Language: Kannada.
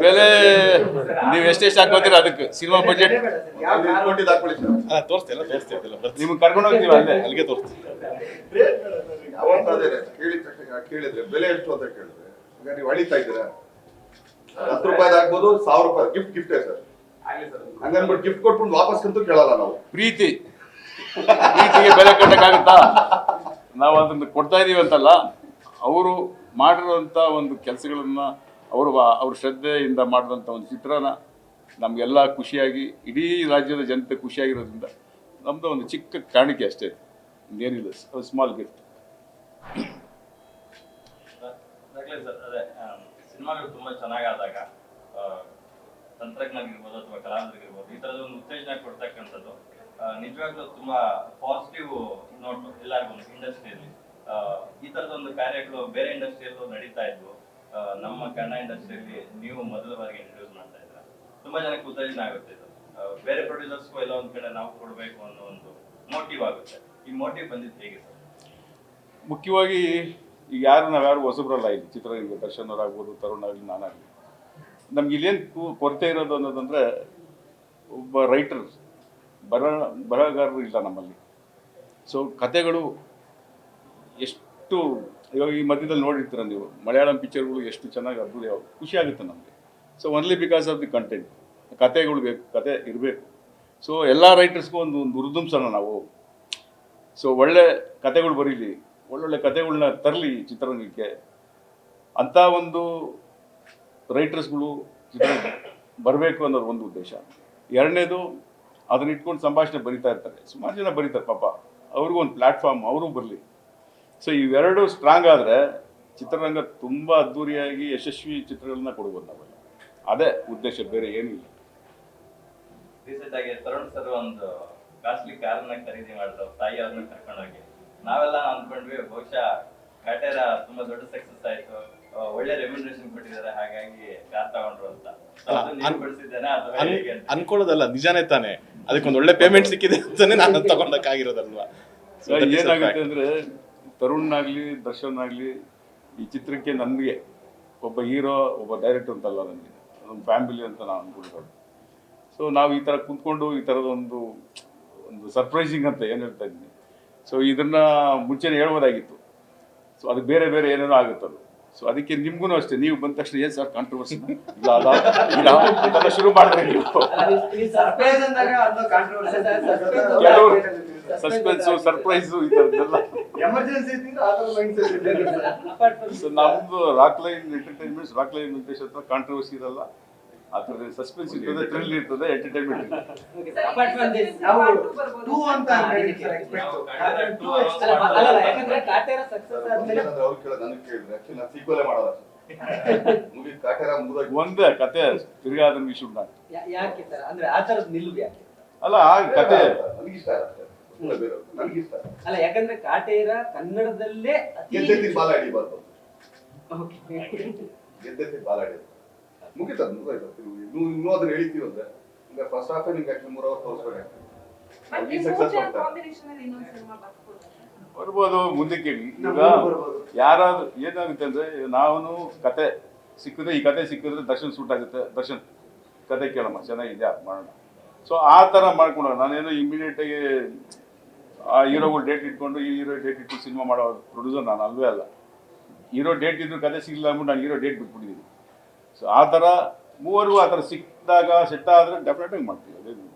ಬೆಲೆ ನೀವು ಎಷ್ಟೆಷ್ಟು ಹಾಕೋತೀರ ಅದಕ್ಕೆ ಸಿನಿಮಾ ಬಜೆಟ್ ತೋರಿಸ್ತಿಲ್ಲ ನಿಮ್ಗೆ ಕರ್ಕೊಂಡು ಹೋಗ್ತೀವಿ ಅಲ್ಲಿಗೆ ತೋರಿಸ್ತೀವಿ. ಕೇಳಿದ್ರೆ ಬೆಲೆ ಎಷ್ಟು ಅಂತ ಕೇಳಿದ್ರೆ ಈಗ ನೀವು ಅಳಿತಾ ಇದ್ದೀರಾ, 10 ರೂಪಾಯಿ ಆಗ್ಬೋದು, 1000 ರೂಪಾಯಿ ಗಿಫ್ಟೇ ಸರ್. ಹಂಗನ್ಬಿಟ್ಟು ಗಿಫ್ಟ್ ಕೊಟ್ಬಿಟ್ಟು ವಾಪಸ್ ಅಂತೂ ಕೇಳಲ್ಲ ನಾವು. ಪ್ರೀತಿಗೆ ಬೆಲೆ ಕಟ್ಟಕ್ಕಾಗುತ್ತಾ? ನಾವು ಅದನ್ನು ಕೊಡ್ತಾ ಇದೀವಿ ಅಂತಲ್ಲ, ಅವರು ಮಾಡಿರುವಂಥ ಒಂದು ಕೆಲಸಗಳನ್ನ ಅವ್ರ ಶ್ರದ್ಧೆಯಿಂದ ಮಾಡಿದಂಥ ಒಂದು ಚಿತ್ರನ ನಮಗೆಲ್ಲ ಖುಷಿಯಾಗಿ ಇಡೀ ರಾಜ್ಯದ ಜನತೆ ಖುಷಿಯಾಗಿರೋದ್ರಿಂದ ನಮ್ಮದು ಒಂದು ಚಿಕ್ಕ ಕಾಣಿಕೆ ಅಷ್ಟೇ, ಇನ್ನೇನಿಲ್ಲ, ಸ್ಮಾಲ್ ಗಿಫ್ಟ್. ಅದೇ ಸಿನಿಮಾಗಳು ತುಂಬಾ ಚೆನ್ನಾಗಾದಾಗ ತಂತ್ರಜ್ಞರಿಗಿರ್ಬೋದು ಅಥವಾ ಕಲಾವಿದರಿಗಿರ್ಬೋದು ಈ ತರದ ಒಂದು ಉತ್ತೇಜನ ಕೊಡ್ತಕ್ಕಂಥದ್ದು ನಿಜವಾಗ್ಲೂ ತುಂಬಾ ಪಾಸಿಟಿವ್ ನೋಟ್ ಎಲ್ಲರಿಗೂ ಇಂಡಸ್ಟ್ರಿಯಲ್ಲಿ. ಈ ತರದ ಒಂದು ಕಾರ್ಯಗಳು ಬೇರೆ ಇಂಡಸ್ಟ್ರಿಯಲ್ಲೂ ನಡೀತಾ ಇದ್ವು, ನಮ್ಮ ಕನ್ನಡ ಇಂಡಸ್ಟ್ರಿಯಲ್ಲಿ ನೀವು ಮೊದಲ ಬಾರಿಗೆ ಇಂಟ್ರೊಡ್ಯೂಸ್ ಮಾಡ್ತಾ ಇದ್ರ, ತುಂಬಾ ಜನಕ್ಕೆ ಉತ್ತೇಜನ ಆಗುತ್ತೆ ಇದು. ಬೇರೆ ಪ್ರೊಡ್ಯೂಸರ್ಸ್ಗೂ ಎಲ್ಲ ಒಂದ್ ಕಡೆ ನಾವು ಕೊಡಬೇಕು ಅನ್ನೋ ಒಂದು ಮೋಟಿವ್ ಆಗುತ್ತೆ. ಈ ಮೋಟಿವ್ ಬಂದಿದ್ದು ಹೇಗೆ ಸರ್? ಮುಖ್ಯವಾಗಿ ಈಗ ನಾವ್ಯಾರು ಹೊಸಬ್ರಲ್ಲ, ಇಲ್ಲಿ ಚಿತ್ರರಂಗ ದರ್ಶನ್ ಅವರಾಗ್ಬೋದು, ತರುಣ್ ಆಗಲಿ, ನಾನಾಗಲಿ, ನಮ್ಗೆ ಇಲ್ಲೇನು ಕೊರತೆ ಇರೋದು ಅನ್ನೋದಂದರೆ ಒಬ್ಬ ರೈಟರ್, ಬರಹಗಾರರು ಇಲ್ಲ ನಮ್ಮಲ್ಲಿ. ಸೊ ಕತೆಗಳು ಎಷ್ಟು, ಇವಾಗ ಈ ಮಧ್ಯದಲ್ಲಿ ನೋಡಿರ್ತೀರ ನೀವು, ಮಲಯಾಳಂ ಪಿಕ್ಚರ್ಗಳು ಎಷ್ಟು ಚೆನ್ನಾಗಿ ಅದ್ಭುತ, ಖುಷಿ ಆಗುತ್ತೆ ನಮಗೆ. So only because of the content, ಕತೆಗಳು ಬೇಕು, ಕತೆ ಇರಬೇಕು. ಸೊ ಎಲ್ಲ ರೈಟರ್ಸ್ಗೂ ಒಂದು ಉರ್ದುಂಸನ ನಾವು. ಸೊ ಒಳ್ಳೆ ಕತೆಗಳು ಬರೀಲಿ, ಒಳ್ಳೊಳ್ಳೆ ಕತೆಗಳನ್ನ ತರಲಿ ಚಿತ್ರರಂಗಕ್ಕೆ, ಅಂಥ ಒಂದು ರೈಟರ್ಸ್ಗಳು ಚಿತ್ರರಂಗ ಬರಬೇಕು ಅನ್ನೋದು ಒಂದು ಉದ್ದೇಶ. ಎರಡನೇದು, ಅದನ್ನ ಇಟ್ಕೊಂಡು ಸಂಭಾಷಣೆ ಬರಿತಾ ಇರ್ತಾರೆ, ಸುಮಾರು ಜನ ಬರೀತಾರೆ ಪಾಪ, ಅವ್ರಿಗೂ ಒಂದು ಪ್ಲ್ಯಾಟ್ಫಾರ್ಮ್, ಅವರು ಬರಲಿ. ಸೊ ಇವೆರಡು ಸ್ಟ್ರಾಂಗ್ ಆದರೆ ಚಿತ್ರರಂಗ ತುಂಬ ಅದ್ಧೂರಿಯಾಗಿ ಯಶಸ್ವಿ ಚಿತ್ರಗಳನ್ನ ಕೊಡ್ಬೋದು ನಾವೆಲ್ಲ. ಅದೇ ಉದ್ದೇಶ, ಬೇರೆ ಏನಿಲ್ಲ. ರೀಸೆಂಟ್ ಆಗಿ ತರುಣ್ ಸರ್ ಒಂದು ಕಾಸ್ಟ್ಲಿ ಕಾರನ್ನ ಖರೀದಿ ಮಾಡಿದ್ರು, ತಾಯಿ ಅವ್ರನ್ನ ಕರ್ಕೊಂಡೋಗಿ. ನಾವೆಲ್ಲ ಅಂದ್ಕೊಂಡ್ವಿ ಬಹುಶಃ ಕಾಟೇರ ತುಂಬಾ ದೊಡ್ಡ ಸಕ್ಸಸ್ ಆಯ್ತು, ಒಳ್ಳೆ ರೆಮ್ಯುನರೇಷನ್ ಕೊಟ್ಟಿದ್ದಾರೆ, ಹಾಗಾಗಿ ಕಾರ್ ತಗೊಂಡ್ರು ಅಂತ. ಅನ್ಕೊಳ್ಳೋದಲ್ಲ, ನಿಜಾನೇ ತಾನೆ, ಅದಕ್ಕೊಂದು ಒಳ್ಳೆ ಪೇಮೆಂಟ್ ಸಿಕ್ಕಿದೆ ಅಂತಾನೆ ನಾನು ತಗೊಂಡಕ್ಕಾಗಿರೋದಲ್ವಾ. ಏನಾಗುತ್ತೆ ಅಂದ್ರೆ, ತರುಣ್ ಆಗ್ಲಿ, ದರ್ಶನ್ ಆಗ್ಲಿ, ಈ ಚಿತ್ರಕ್ಕೆ ನನಗೆ ಒಬ್ಬ ಹೀರೋ, ಒಬ್ಬ ಡೈರೆಕ್ಟರ್ ಅಂತಲ್ಲ, ನನಗೆ ಒಂದು ಫ್ಯಾಮಿಲಿ ಅಂತ ನಾನು ಅನ್ಕೊಳ್ಬೋದು. ಸೊ ನಾವು ಈ ಥರ ಕೂತ್ಕೊಂಡು ಈ ಥರದ ಒಂದು ಸರ್ಪ್ರೈಸಿಂಗ್ ಅಂತ ಏನು ಹೇಳ್ತಾ ಇದ್ದೀನಿ. ಸೊ ಇದನ್ನ ಮುಂಚೆನೇ ಹೇಳ್ಬೋದಾಗಿತ್ತು. ಸೊ ಅದಕ್ಕೆ ಬೇರೆ ಬೇರೆ ಏನೇನೋ ಆಗುತ್ತದು. ಸೊ ಅದಕ್ಕೆ ನಿಮ್ಗೂ ಅಷ್ಟೇ, ನೀವು ಬಂದ ತಕ್ಷಣ ಏನು ಸರ್ ಕಾಂಟ್ರವರ್ಸಿ ಇಲ್ಲ ಶುರು ಮಾಡಿದ್ರೆ ನೀವು ಕೆಲವರು ಸಸ್ಪೆನ್ಸು, ಸರ್ಪ್ರೈಸು, ಈ ಥರದ್ದೆಲ್ಲ. ಸೊ ನಮ್ದು ರಾಕ್ಲೈನ್ ಎಂಟರ್ಟೈನ್ಮೆಂಟ್ಸ್, ರಾಕ್ಲೈನ್ ವೆಂಕಟೇಶ್ ಹತ್ರ ಕಾಂಟ್ರವರ್ಸಿ ಇರಲ್ಲ, ಆ ಥರ ಸಸ್ಪೆನ್ಸ್ ಇರ್ತದೆ, ಥ್ರಿಲ್ ಇರ್ತದೆ, ಎಂಟರ್ಟೈನ್ಮೆಂಟ್ ಇರ್ತದೆ. ಒಂದೇ ಕತೆ ತಿರ್ಗಾ ಅದನ್ನ ವಿಷಯ ಅಲ್ಲ, ಆ ಕತೆ ಅಲ್ಲ, ಯಾಕಂದ್ರೆ ಕಾಟೇರ ಕನ್ನಡದಲ್ಲೇ ಮುಗಿತ ಇನ್ನೂ ಅದನ್ನ ಹೇಳಿತೀವಿ ಅಂದ್ರೆ ಈಗ ಫಸ್ಟ್ ಹಾಫ್ ನಿಮ್ಗೆ ಆಕ್ಚುಲಿ 3 ಅವರ್ ತೋರಿಸ್ಬೇಕು. ಬರ್ಬೋದು ಮುಂದಕ್ಕೆ. ಈಗ ಯಾರಾದ್ರೂ ಏನಾಗುತ್ತೆ ಅಂದ್ರೆ, ನಾನು ಕತೆ ಸಿಕ್ಕಿದ್ರೆ, ಈ ಕತೆ ಸಿಕ್ಕಿದ್ರೆ ದರ್ಶನ್ ಸೂಟ್ ಆಗುತ್ತೆ, ದರ್ಶನ್ ಕತೆ ಕೇಳಮ್ಮ ಚೆನ್ನಾಗಿದೆ ಮಾಡೋಣ. ಸೊ ಆ ಥರ ಮಾಡ್ಕೊಂಡಾಗ ನಾನೇನೋ ಇಮಿಡಿಯೇಟಾಗಿ ಆ ಹೀರೋಗಳು ಡೇಟ್ ಇಟ್ಕೊಂಡು, ಈ ಹೀರೋ ಡೇಟ್ ಇಟ್ಕೊಂಡು ಸಿನಿಮಾ ಮಾಡೋ ಪ್ರೊಡ್ಯೂಸರ್ ನಾನು ಅಲ್ವೇ ಅಲ್ಲ. ಹೀರೋ ಡೇಟ್ ಇದ್ರು ಕತೆ ಸಿಗಲಿಲ್ಲ ಅಂದ್ಬಿಟ್ಟು ನಾನು ಹೀರೋ ಡೇಟ್ ಬಿಟ್ಬಿಟ್ಟಿದ್ದೀನಿ. ಸೊ ಆ ಥರ ಮೂವರಿಗೂ ಆ ಥರ ಸಿಕ್ಕಿದಾಗ ಸೆಟ್ ಆದರೆ ಡೆಫಿನೆಟಾಗಿ ಮಾಡ್ತೀವಿ.